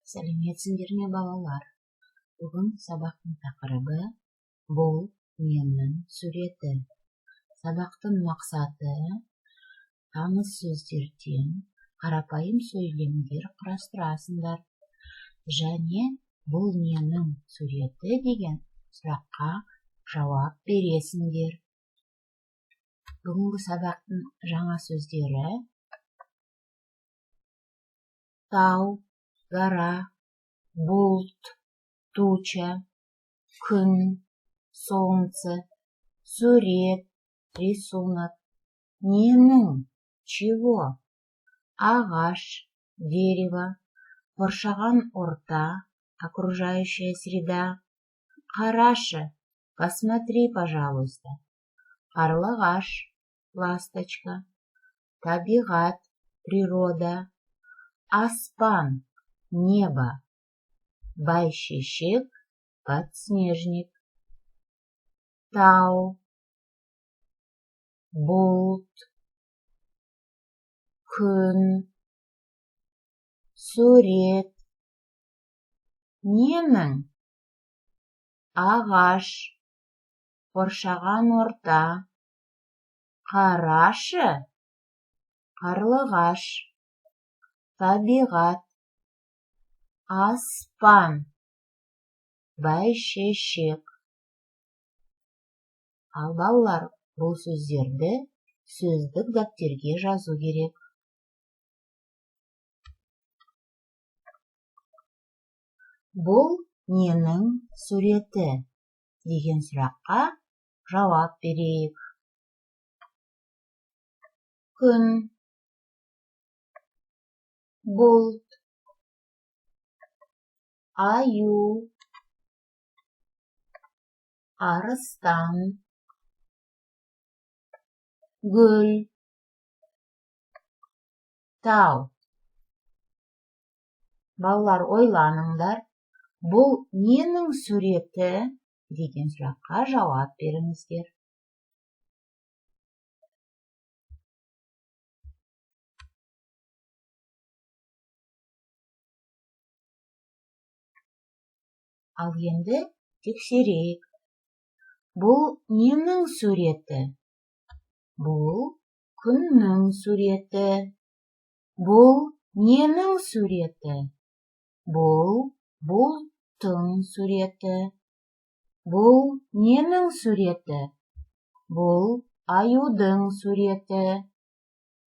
Сәлеметсіңдер ме, балалар? Бүгін сабақтың тақырыбы бұл менің суреті. Сабақтың мақсаты таныс сөздерден қарапайым сөйлемдер құрастырасыңдар. Және бұл менің суреті деген сұраққа жауап бересіңдер. Бүгінгі сабақтың жаңа сөздері: тау, гора, бұлт, туча, күн, солнце, сурет, рисунок, ненің, чего, ағаш, дерево, қоршаған орта, окружающая среда, қарашы, посмотри, пожалуйста, қарлығаш, ласточка, табиғат, природа, аспан, небо, бәйшешек, подснежник, тау, бұлт, күн, сурет, ненің, ағаш, қоршаған орта, қарашы, қарлығаш, табиғат, аспан, бәйшешек. Ал балалар, бұл сөздерді сөздік дәптерге жазу керек. Бұл ненің суреті деген сұраққа жауап берейік. Күн, бұлт, аю, арыстан, гүл, тау. Балалар, ойланыңдар, бұл ненің суреті деген сұраққа жауап беріңіздер. Ал енді тексерейік. Бұл ненің суреті? Бұл күннің суреті. Бұл ненің суреті? Бұл бұлттың суреті. Бұл ненің суреті? Бұл аюдың суреті.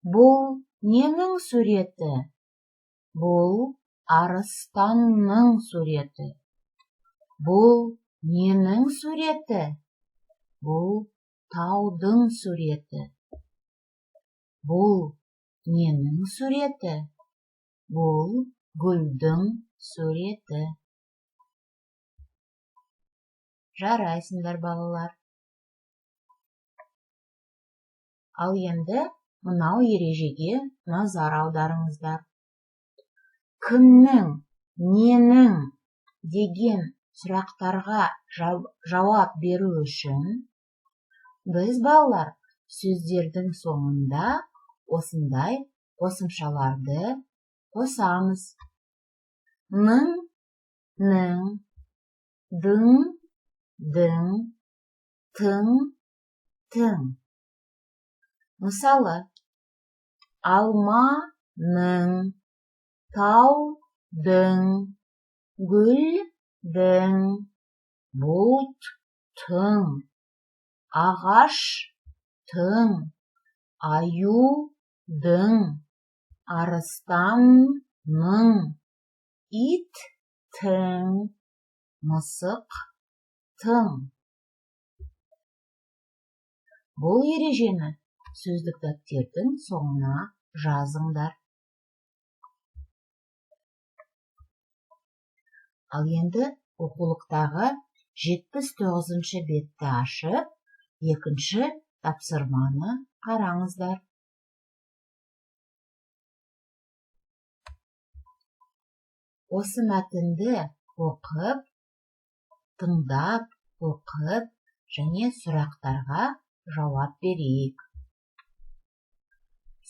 Бұл ненің суреті? Бұл арыстанның суреті. Бұл ненің суреті? Бұл таудың суреті. Бұл ненің суреті? Бұл гүлдің суреті. Жарайсыңдар, балалар. Ал енді мынау ережеге назар аударыңыздар. Кімнің, ненің деген сұрақтарға жауап беру үшін біз, балалар, сөздердің соңында осындай қосымшаларды қосамыз. Ның, нің, дың, дың, тың, тың. Мысалы, алманың, таудың, гүлдің, бұлттың, ағаштың, аюдың, арыстанның, иттің, мысықтың. Бұл ережені сөздік дәптердің соңына жазыңдар. Ал енді оқулықтағы 79-шы бетті ашып, екінші тапсырманы қараңыздар. Осы мәтінді оқып, тыңдап, оқып және сұрақтарға жауап берейік.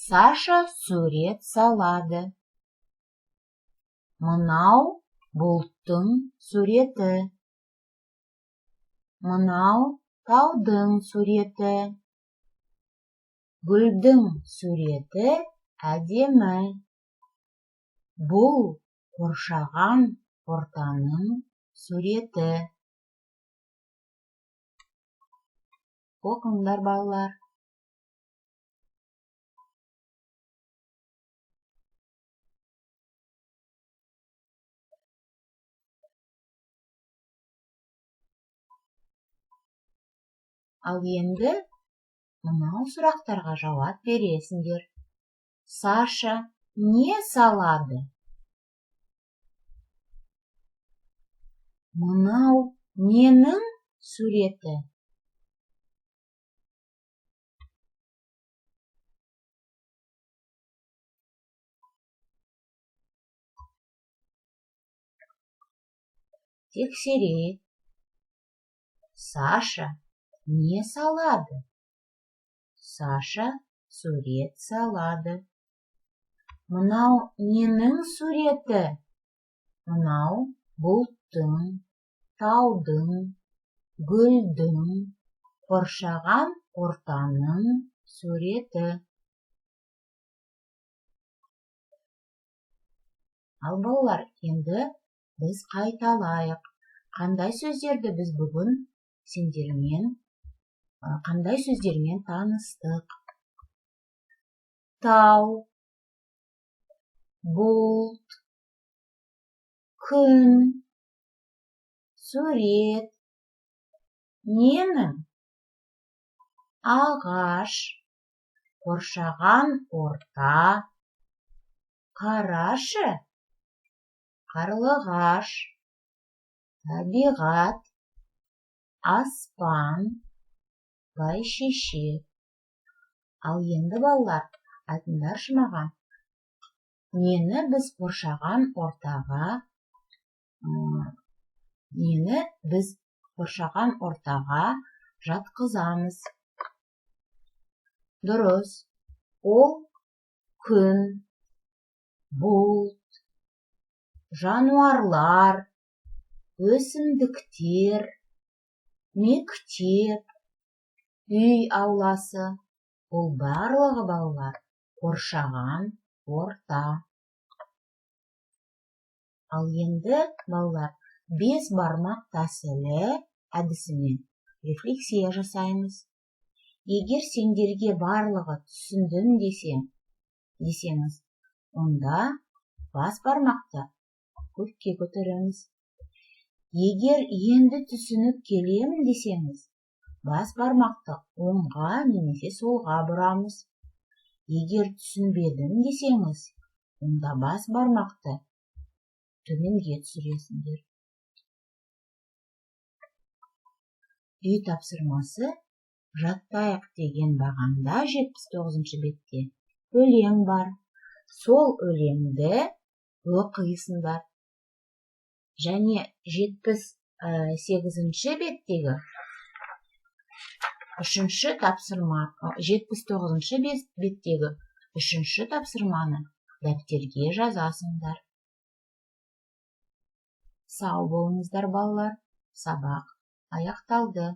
Саша сурет салады. Мынау бұлттың суреті. Мынау таудың суреті. Гүлдің суреті әдемі. Бұл қоршаған ортаның суреті. Оқыңдар, балалар. Ал енді мынау сұрақтарға жауап бересіңдер. Саша не салады? Мынау ненің суреті? Тексерейік. Саша не салады? Саша сурет салады. Мынау ненің суреті? Мынау бұлттың, таудың, гүлдің, қоршаған ортаның суреті. Ал балалар, енді біз қайталайық. Қандай сөздерді біз бүгін қандай сөздермен таныстық? Тау, бұлт, күн, сурет, ненің? Ағаш, қоршаған орта, қарашы, қарлығаш, табиғат, аспан, бәйшешек. Ал енді балалар, айтыңдаршы маған, нені біз қоршаған ортаға жатқызамыз? Дұрыс, ол күн, бұлт, жануарлар, өсімдіктер, мектеп, үй ауласы. Бұл барлығы балалар қоршаған орта. Ал енді балалар 5 бармақ тәсілі әдісімен рефлексия жасаймыз. Егер сендерге барлығы түсіндім десеңіз, онда бас бармақты көкке көтереміз. Егер енді түсініп келемін десеңіз, бас бармақты оңға немесе солға бұрамыз. Егер түсінбедім десеңіз, онда бас бармақты төменге түсіресіңдер. Үй тапсырмасы жаттайық деген бағанда 79-шы бетте өлең бар. Сол өлеңді оқисыңдар. Және 78-ші беттегі 79-ші беттегі 3-ші тапсырманы дәптерге жазасыңдар. Сау болыңыздар, балалар. Сабақ аяқталды.